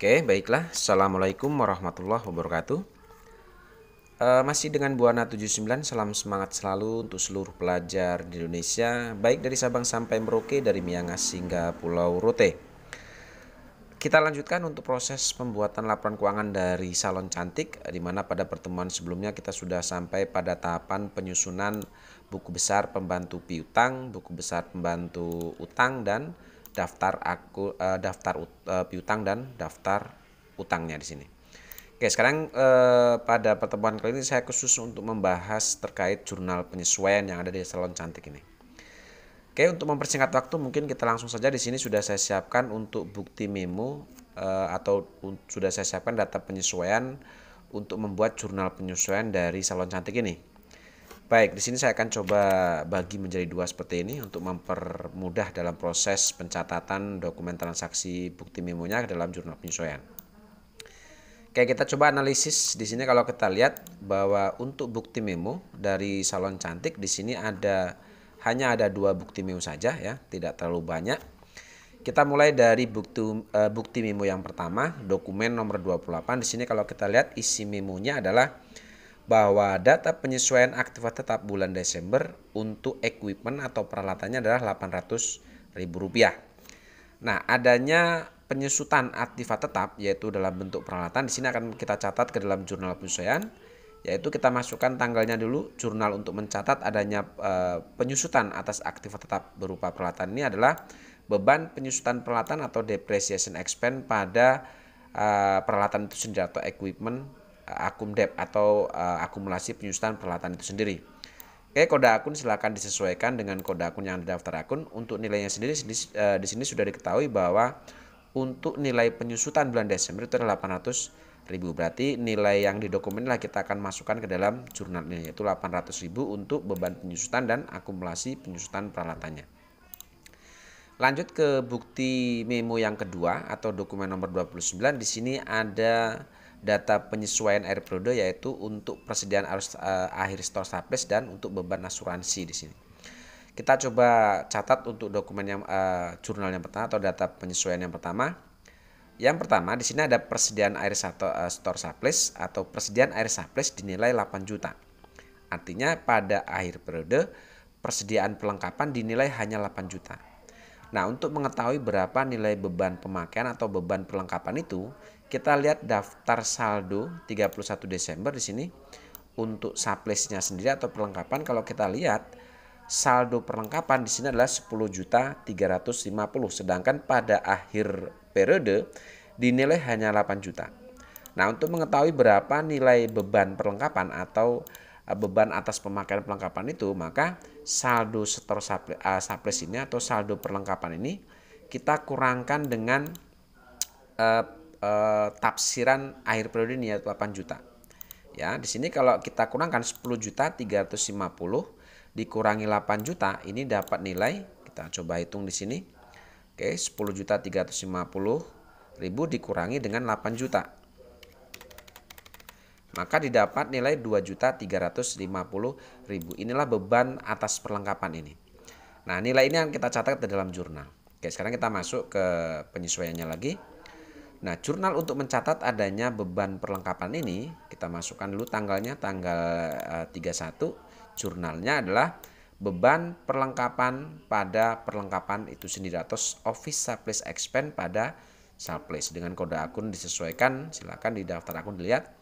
Oke, baiklah. Assalamualaikum warahmatullahi wabarakatuh. Masih dengan Buana 79, salam semangat selalu untuk seluruh pelajar di Indonesia, baik dari Sabang sampai Merauke, dari Miangas hingga Pulau Rote. Kita lanjutkan untuk proses pembuatan laporan keuangan dari Salon Cantik, di mana pada pertemuan sebelumnya kita sudah sampai pada tahapan penyusunan buku besar pembantu piutang, buku besar pembantu utang, dan daftar piutang dan daftar utangnya di sini. Oke, sekarang pada pertemuan kali ini saya khusus untuk membahas terkait jurnal penyesuaian yang ada di Salon Cantik ini. Oke, untuk mempersingkat waktu mungkin kita langsung saja. Di sini sudah saya siapkan untuk bukti memo atau sudah saya siapkan data penyesuaian untuk membuat jurnal penyesuaian dari Salon Cantik ini. Baik, di sini saya akan coba bagi menjadi dua seperti ini untuk mempermudah dalam proses pencatatan dokumen transaksi bukti memonya ke dalam jurnal penyesuaian. Oke, kita coba analisis di sini. Kalau kita lihat bahwa untuk bukti memo dari Salon Cantik di sini hanya ada dua bukti memo saja ya, tidak terlalu banyak. Kita mulai dari bukti memo yang pertama, dokumen nomor 28. Di sini kalau kita lihat isi memonya adalah bahwa data penyesuaian aktiva tetap bulan Desember untuk equipment atau peralatannya adalah Rp800.000. Nah, adanya penyusutan aktiva tetap yaitu dalam bentuk peralatan di sini akan kita catat ke dalam jurnal penyesuaian, yaitu kita masukkan tanggalnya dulu. Jurnal untuk mencatat adanya penyusutan atas aktiva tetap berupa peralatan ini adalah beban penyusutan peralatan atau depreciation expense pada peralatan itu sendiri atau equipment akumdep atau akumulasi penyusutan peralatan itu sendiri. Oke, kode akun silakan disesuaikan dengan kode akun yang ada daftar akun. Untuk nilainya sendiri di sini sudah diketahui bahwa untuk nilai penyusutan bulan Desember itu adalah 800.000. Berarti nilai yang di dokumen lah kita akan masukkan ke dalam jurnal ini, yaitu 800.000 untuk beban penyusutan dan akumulasi penyusutan peralatannya. Lanjut ke bukti memo yang kedua atau dokumen nomor 29. Di sini ada data penyesuaian air periode, yaitu untuk persediaan arus akhir stor surplus dan untuk beban asuransi di sini. Kita coba catat untuk dokumen yang jurnal yang pertama atau data penyesuaian yang pertama. Yang pertama di sini ada persediaan air store surplus atau persediaan air surplus dinilai 8 juta. Artinya pada akhir periode persediaan perlengkapan dinilai hanya 8 juta. Nah, untuk mengetahui berapa nilai beban pemakaian atau beban perlengkapan itu, kita lihat daftar saldo 31 Desember di sini. Untuk surplusnya sendiri atau perlengkapan, kalau kita lihat saldo perlengkapan di sini adalah 10.350.000, sedangkan pada akhir periode dinilai hanya 8 juta. Nah, untuk mengetahui berapa nilai beban perlengkapan atau beban atas pemakaian perlengkapan itu, maka saldo store surplus ini atau saldo perlengkapan ini kita kurangkan dengan tafsiran akhir periode ini yaitu 8 juta. Ya, di sini kalau kita kurangkan 10.350 dikurangi 8 juta, ini dapat nilai, kita coba hitung di sini. Oke, 10.350.000 dikurangi dengan 8 juta. Maka didapat nilai 2.350.000. Inilah beban atas perlengkapan ini. Nah, nilai ini yang kita catat ke dalam jurnal. Oke, sekarang kita masuk ke penyesuaiannya lagi. Nah, jurnal untuk mencatat adanya beban perlengkapan ini, kita masukkan dulu tanggalnya, tanggal 31. Jurnalnya adalah beban perlengkapan pada perlengkapan itu sendiri atau office surplus expense pada surplus. Dengan kode akun disesuaikan, silakan di daftar akun dilihat.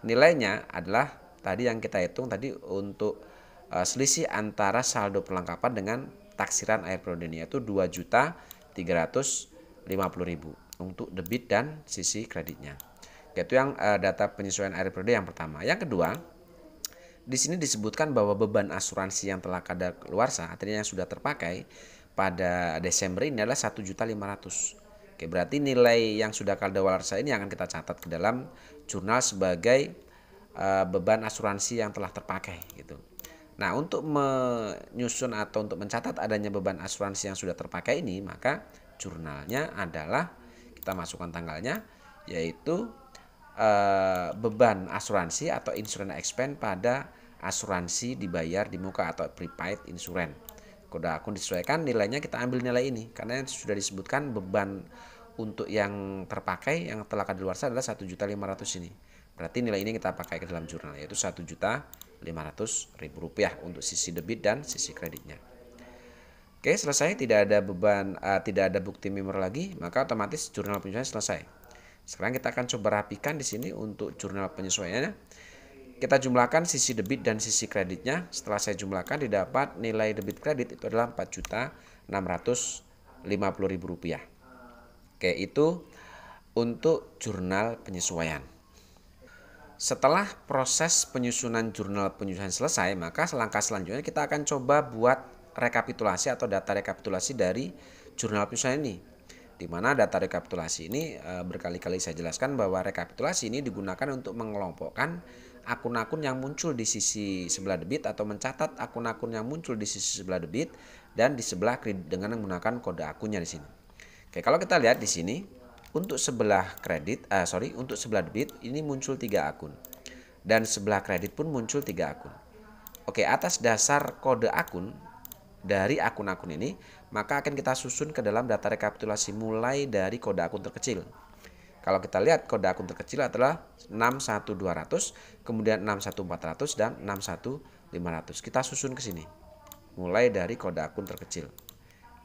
Nilainya adalah tadi yang kita hitung tadi untuk selisih antara saldo perlengkapan dengan taksiran akhir periode ini, yaitu 2.350.000 untuk debit dan sisi kreditnya. Itu yang data penyesuaian akhir periode yang pertama. Yang kedua, di sini disebutkan bahwa beban asuransi yang telah kadaluarsa, artinya yang sudah terpakai pada Desember ini adalah 1.500.000. Oke, berarti nilai yang sudah kadaluarsa ini akan kita catat ke dalam jurnal sebagai beban asuransi yang telah terpakai gitu. Nah, untuk menyusun atau untuk mencatat adanya beban asuransi yang sudah terpakai ini, maka jurnalnya adalah kita masukkan tanggalnya, yaitu beban asuransi atau insurance expense pada asuransi dibayar di muka atau prepaid insurance. Kode akun disesuaikan, nilainya kita ambil nilai ini karena sudah disebutkan beban Untuk yang terpakai yang telah kadaluarsa adalah 1.500.000 ini. Berarti nilai ini kita pakai ke dalam jurnal, yaitu 1.500.000 rupiah untuk sisi debit dan sisi kreditnya. Oke, selesai. Tidak ada beban, tidak ada bukti member lagi, maka otomatis jurnal penyesuaian selesai. Sekarang kita akan coba rapikan di sini untuk jurnal penyesuaiannya. Kita jumlahkan sisi debit dan sisi kreditnya. Setelah saya jumlahkan, didapat nilai debit kredit itu adalah 4.650.000 rupiah. Oke, itu untuk jurnal penyesuaian. Setelah proses penyusunan jurnal penyesuaian selesai, maka langkah selanjutnya kita akan coba buat rekapitulasi atau data rekapitulasi dari jurnal penyesuaian ini. Di mana data rekapitulasi ini berkali-kali saya jelaskan bahwa rekapitulasi ini digunakan untuk mengelompokkan akun-akun yang muncul di sisi sebelah debit atau mencatat akun-akun yang muncul di sisi sebelah debit dan di sebelah kredit dengan menggunakan kode akunnya di sini. Oke, kalau kita lihat di sini untuk sebelah untuk sebelah debit ini muncul 3 akun dan sebelah kredit pun muncul 3 akun. Oke, atas dasar kode akun dari akun-akun ini, maka akan kita susun ke dalam data rekapitulasi mulai dari kode akun terkecil. Kalau kita lihat kode akun terkecil adalah 61200, kemudian 61400 dan 61500. Kita susun ke sini. Mulai dari kode akun terkecil.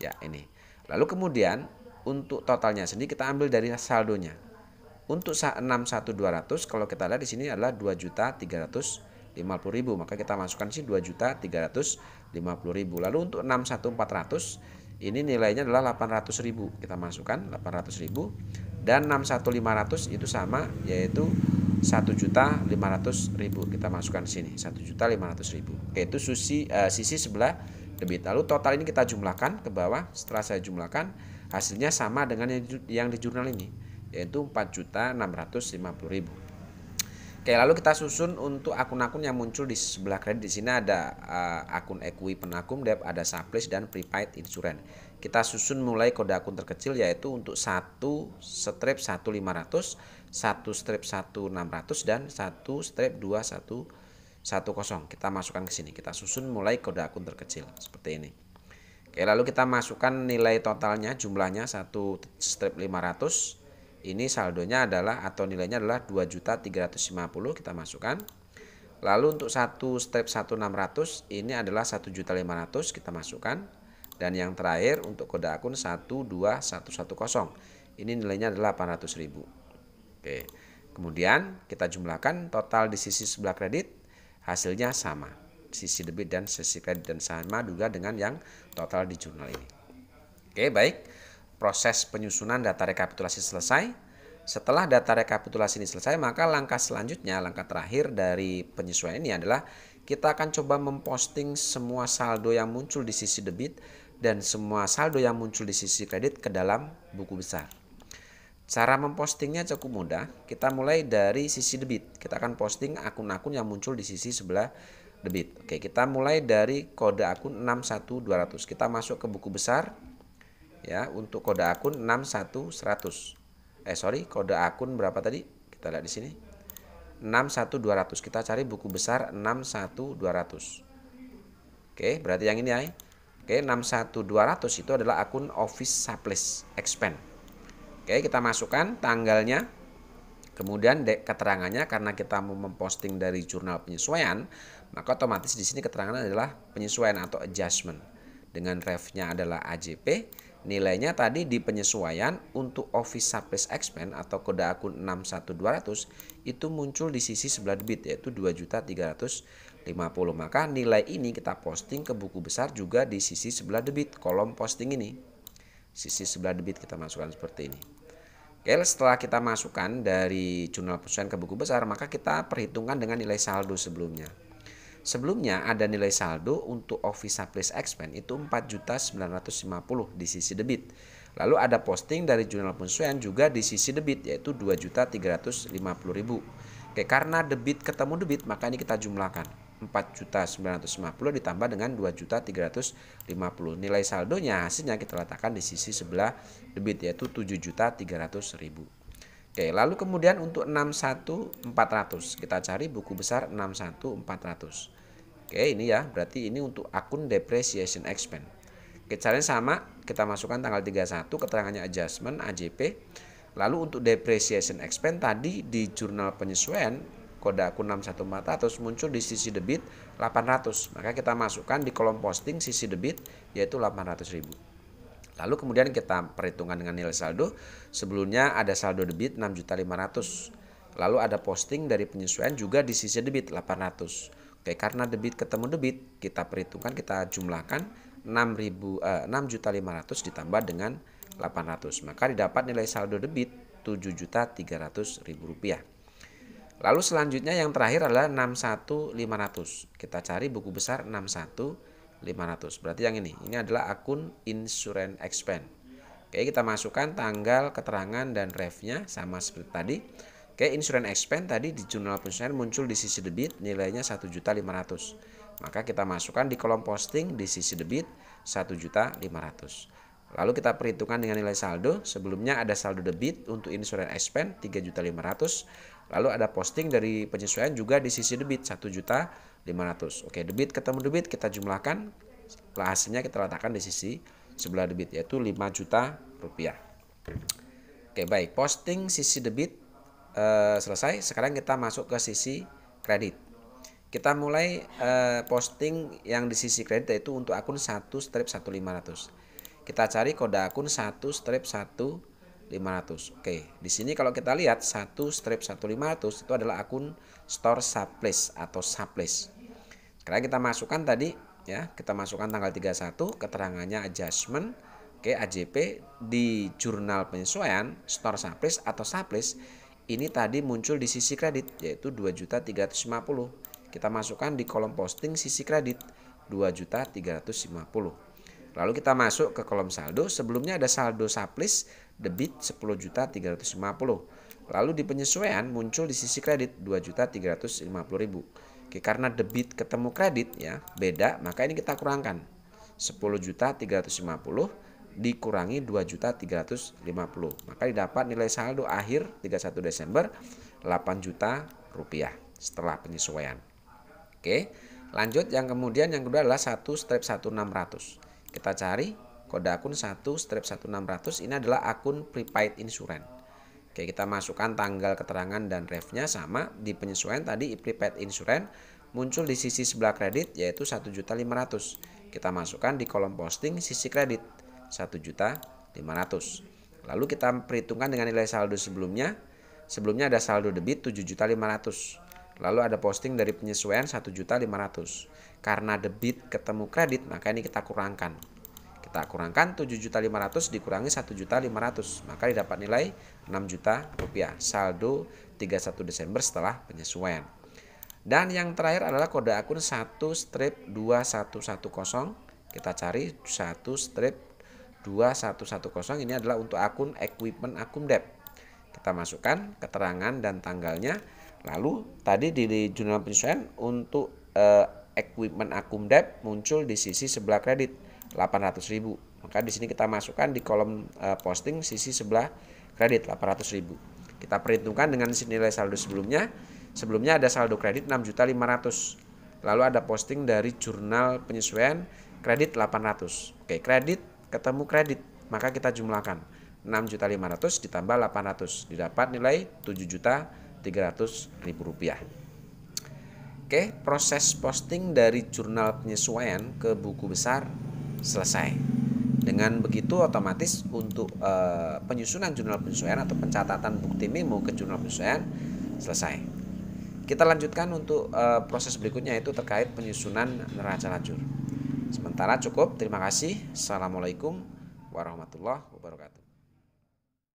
Ya, ini. Lalu kemudian untuk totalnya sendiri kita ambil dari saldonya. Untuk 61200 kalau kita lihat di sini adalah 2.350.000, maka kita masukkan sini 2.350.000. Lalu untuk 61400 ini nilainya adalah 800.000, kita masukkan 800.000 dan 61500 itu sama, yaitu 1.500.000, kita masukkan di sini 1.500.000. Oke, itu sisi sebelah debit. Lalu total ini kita jumlahkan ke bawah. Setelah saya jumlahkan, hasilnya sama dengan yang di jurnal ini, yaitu 4.650.000. Oke, lalu kita susun untuk akun-akun yang muncul di sebelah kredit. Di sini ada akun Equi Penakum, Debt, ada Supplies dan Prepaid Insurance. Kita susun mulai kode akun terkecil, yaitu untuk 1 strip 1500, 1 strip 1600 dan 1 strip 2110. Kita masukkan ke sini. Kita susun mulai kode akun terkecil seperti ini. Oke, lalu kita masukkan nilai totalnya, jumlahnya 1 strip 500. Ini saldonya adalah atau nilainya adalah 2.350.000, kita masukkan. Lalu untuk 1 strip 1600 ini adalah 1.500.000, kita masukkan. Dan yang terakhir untuk kode akun 12110. Ini nilainya adalah 800.000. Oke. Kemudian kita jumlahkan total di sisi sebelah kredit, hasilnya sama. Sisi debit dan sisi kredit dan sama juga dengan yang total di jurnal ini. Oke, baik. Proses penyusunan data rekapitulasi selesai. Setelah data rekapitulasi ini selesai, maka langkah selanjutnya, langkah terakhir dari penyesuaian ini adalah kita akan coba memposting semua saldo yang muncul di sisi debit dan semua saldo yang muncul di sisi kredit ke dalam buku besar. Cara mempostingnya cukup mudah. Kita mulai dari sisi debit. Kita akan posting akun-akun yang muncul di sisi sebelah debit. Oke, kita mulai dari kode akun 61200. Kita masuk ke buku besar. Ya, untuk kode akun 61100. Kode akun berapa tadi? Kita lihat di sini. 61200. Kita cari buku besar 61200. Oke, berarti yang ini ya. Oke, 61200 itu adalah akun Office Supplies Expense. Oke, kita masukkan tanggalnya. Kemudian keterangannya, karena kita mau memposting dari jurnal penyesuaian, maka otomatis di sini keterangannya adalah penyesuaian atau adjustment. Dengan ref-nya adalah AJP. Nilainya tadi di penyesuaian untuk Office Supplies Expense atau kode akun 61200 itu muncul di sisi sebelah debit, yaitu 2.350.000. Maka nilai ini kita posting ke buku besar juga di sisi sebelah debit, kolom posting ini. Sisi sebelah debit kita masukkan seperti ini. Oke, setelah kita masukkan dari jurnal penyesuaian ke buku besar, maka kita perhitungkan dengan nilai saldo sebelumnya. Sebelumnya ada nilai saldo untuk Office Supplies Expense itu 4.950.000 di sisi debit. Lalu ada posting dari jurnal penyesuaian juga di sisi debit, yaitu 2.350.000. Oke, karena debit ketemu debit, maka ini kita jumlahkan. 4.950 ditambah dengan 2.350. Nilai saldonya hasilnya kita letakkan di sisi sebelah debit, yaitu 7.300.000. Oke, lalu kemudian untuk 61400 kita cari buku besar 61400. Oke, ini ya, berarti ini untuk akun depreciation expense. Oke, caranya sama, kita masukkan tanggal 31, keterangannya adjustment AJP. Lalu untuk depreciation expense tadi di jurnal penyesuaian kode akun 61400 muncul di sisi debit 800. Maka kita masukkan di kolom posting sisi debit yaitu 800.000. Lalu kemudian kita perhitungkan dengan nilai saldo. Sebelumnya ada saldo debit 6.500.000. Lalu ada posting dari penyesuaian juga di sisi debit 800. Oke, karena debit ketemu debit, kita perhitungkan, kita jumlahkan 6.500 ditambah dengan 800. Maka didapat nilai saldo debit 7.300.000 rupiah. Lalu selanjutnya yang terakhir adalah 61.500. Kita cari buku besar 61.500. Berarti yang ini adalah akun insurance expense. Oke, kita masukkan tanggal, keterangan, dan refnya sama seperti tadi. Oke, insurance expense tadi di jurnal penyesuaian muncul di sisi debit nilainya 1.500.000. Maka kita masukkan di kolom posting di sisi debit 1.500.000. Lalu kita perhitungkan dengan nilai saldo. Sebelumnya ada saldo debit untuk insurance expense 3.500.000. Lalu ada posting dari penyesuaian juga di sisi debit 1.500.000. Oke, debit ketemu debit kita jumlahkan. Hasilnya kita letakkan di sisi sebelah debit yaitu 5 juta rupiah. Oke, baik. Posting sisi debit selesai. Sekarang kita masuk ke sisi kredit. Kita mulai posting yang di sisi kredit yaitu untuk akun 1/1500. Kita cari kode akun 1/1500. Oke, di sini kalau kita lihat 1/1500 itu adalah akun store supplies atau supplies. Sekarang kita masukkan tadi ya, kita masukkan tanggal 31, keterangannya adjustment. Oke, AJP di jurnal penyesuaian store supplies atau supplies ini tadi muncul di sisi kredit yaitu 2.350.000. Kita masukkan di kolom posting sisi kredit 2.350.000. Lalu kita masuk ke kolom saldo. Sebelumnya ada saldo supplies debit 10.350.000. Lalu di penyesuaian muncul di sisi kredit 2.350.000. Oke, karena debit ketemu kredit ya, beda, maka ini kita kurangkan. 10.350.000 dikurangi 2.350.000. Maka didapat nilai saldo akhir 31 Desember 8 juta rupiah setelah penyesuaian. Oke, lanjut yang kemudian yang kedua adalah 1/1600. Kita cari kode akun 1/1600. Ini adalah akun prepaid insurance. Oke, kita masukkan tanggal, keterangan, dan refnya sama. Di penyesuaian tadi prepaid insurance muncul di sisi sebelah kredit yaitu 1.500.000. Kita masukkan di kolom posting sisi kredit 1.500.000. Lalu kita perhitungkan dengan nilai saldo sebelumnya. Sebelumnya ada saldo debit 7.500.000. Lalu ada posting dari penyesuaian 1.500.000. Karena debit ketemu kredit, maka ini kita kurangkan. Kita kurangkan 7.500.000 dikurangi 1.500.000. Maka didapat nilai 6 juta rupiah. Saldo 31 Desember setelah penyesuaian. Dan yang terakhir adalah kode akun 1/2110. Kita cari 1/2110. Ini adalah untuk akun equipment akumdep. Kita masukkan keterangan dan tanggalnya. Lalu tadi di jurnal penyesuaian untuk equipment akumdep muncul di sisi sebelah kredit 800.000. Maka di sini kita masukkan di kolom posting sisi sebelah kredit 800.000. Kita perhitungkan dengan nilai saldo sebelumnya. Sebelumnya ada saldo kredit 6.500.000. Lalu ada posting dari jurnal penyesuaian kredit 800. Oke, kredit ketemu kredit, maka kita jumlahkan 6.500.000 ditambah 800, didapat nilai 7.300.000 rupiah. Oke, proses posting dari jurnal penyesuaian ke buku besar selesai. Dengan begitu otomatis untuk penyusunan jurnal penyesuaian atau pencatatan bukti memo ke jurnal penyesuaian selesai. Kita lanjutkan untuk proses berikutnya yaitu terkait penyusunan neraca lajur. Sementara cukup, terima kasih. Assalamualaikum warahmatullahi wabarakatuh.